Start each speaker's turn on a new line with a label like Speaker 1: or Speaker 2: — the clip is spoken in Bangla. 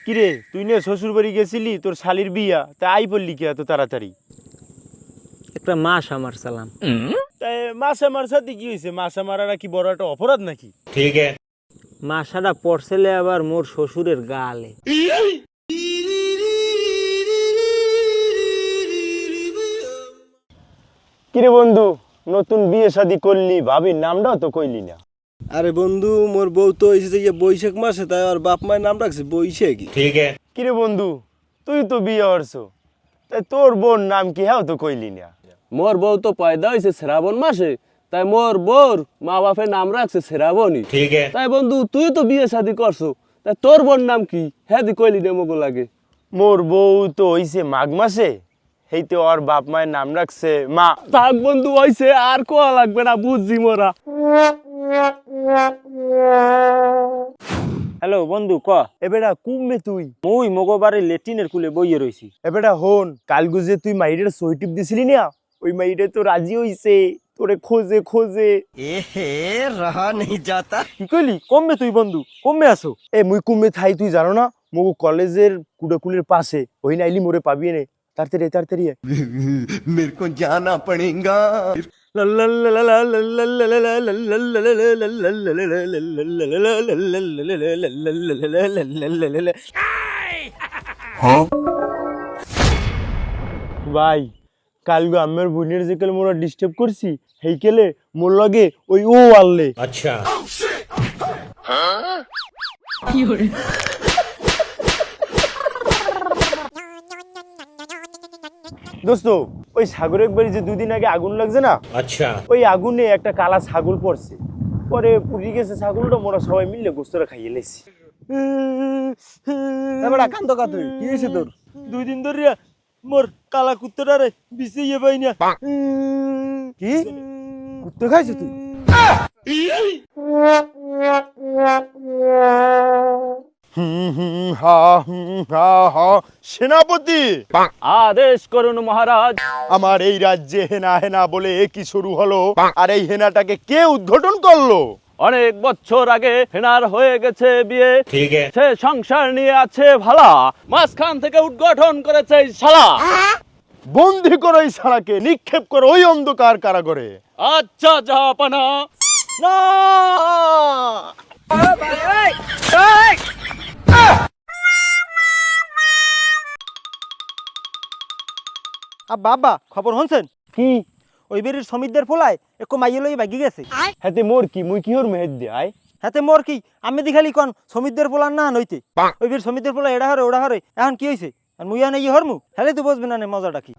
Speaker 1: কিরে তুই না শ্বশুর বাড়ি গেছিলি তোর শালির বিয়া তাই আই বললি কি এত তাড়াতাড়ি?
Speaker 2: একটা মাস আমার সালাম।
Speaker 1: তাই মাসা মার সাথে কি হয়েছে? মাসা মারাটা কি বড় একটা অপরাধ নাকি?
Speaker 2: মাসাটা পড়ছেলে আবার মোর শ্বশুরের গালে।
Speaker 1: কিরে বন্ধু, নতুন বিয়ে শাদি করলি, ভাবির নামটাও তো কইলি না।
Speaker 3: আরে বন্ধু, মোর বউ তো এসেছে যে বৈশাখ মাসে, তাই আর বাপ মায়ের নাম রাখছে বৈশাখী।
Speaker 1: কিরে বন্ধু, তুই তো বিয়ে হরছো, তাই তোর বোন নাম কি হ্যাঁ তো কইলি না?
Speaker 3: মোর বউ তো পয়দা হয়েছে শ্রাবণ মাসে, তাই মোর বউর মা বাপের নাম রাখছে শ্রাবণী। তাই বন্ধু তুই তো বিয়ে শাদি করছো, তাই তোর বোন নাম কি হ্যাঁ দি কইলি না মগো লাগে।
Speaker 1: মোর বউ তো হইছে মাঘ মাসে, হেইতে ওর বাপ মায়ের নাম রাখছে মা।
Speaker 3: থাক বন্ধু হইছে, আর কোয়া লাগবে না, বুঝছি মোরা।
Speaker 2: হ্যালো বন্ধু ক।
Speaker 1: এবেটা কুমবে তুই?
Speaker 2: মুই মগবারে লেটিনের কুলে বইয়ে রইছি।
Speaker 1: এবেটা হন, কালগু যে তুই মাইরের সই টিপ দিছিলি না, ওই মাইরে তো রাজি হইছে, তোরে খোঁজে খোঁজে।
Speaker 3: রহা নেই যাতা।
Speaker 1: কি কইলি কমবে তুই বন্ধু? কমবে আসো? এ মুই কমবে থাই তুই জানো না, মগু কলেজের কুড়াকুলের পাশে ওই নাইলি মোরে পাবি নে। তাড়াতাড়ি তাড়াতাড়ি
Speaker 4: मेरे को जाना पड़ेगा।
Speaker 1: ভাই, কালগু আমের বোনের যে কেলে মোরা ডিস্টার্ব করছি, হেই কেলে মোর লগে ওই ও আনলে।
Speaker 5: अच्छा
Speaker 1: দোস্ত, ওই সাগরের বাড়ি যে দুদিন আগে আগুন লাগছে না,
Speaker 5: अच्छा
Speaker 1: ওই আগুনে একটা কালা ছাগল পড়ছে, পরে পুড়ি গেছে ছাগলটা, মোরা সবাই মিলে গোস্তরা খাইয়ে লেছি।
Speaker 3: এবারে কান্দ কা তুই, কি হয়েছে তোর?
Speaker 1: 2 দিন ধরে মোর কালা কুত্তাটারে বিছিয়ে পাই না।
Speaker 3: কি কুত্তে খাইছে তুই?
Speaker 1: সেনাপতি,
Speaker 2: আদেশ করুন মহারাজ।
Speaker 1: আমার এই রাজ্যে হেনা হেনা বলে কি শুরু হলো, আর এই হেনাটাকে কে উদ্ঘাটন করলো?
Speaker 2: অনেক বছর আগে হেনার হয়ে গেছে বিয়ে,
Speaker 5: ठीक है
Speaker 2: সে সংসার নিয়ে আছে ভালা, মাঝখান থেকে উদ্ঘাটন করেছে এই শালা।
Speaker 1: বন্দি করো এই শালাকে, নিক্ষেপ করো ওই অন্ধকার কারাগারে।
Speaker 2: আচ্ছা জাহাপানা। না
Speaker 6: বাবা খবর শুনছেন?
Speaker 1: কি?
Speaker 6: ওই বেরির সমিতদের পোলায় একটু মাইয়ে লই ভাগি গেছে।
Speaker 1: হাতে মোর কি, মুই কি ওর মেহেদ দে আয়?
Speaker 6: হাতে মোর কি, আমি দেখালি কন সমিতদের পোলার না নইতে। ওই বের সমিতদের পোলা এড়া হরে ওড়া হরে, এখন কি হয়েছে? মুইয়া নাই হরমু হেলে তো বুঝবে না মজাটা কি।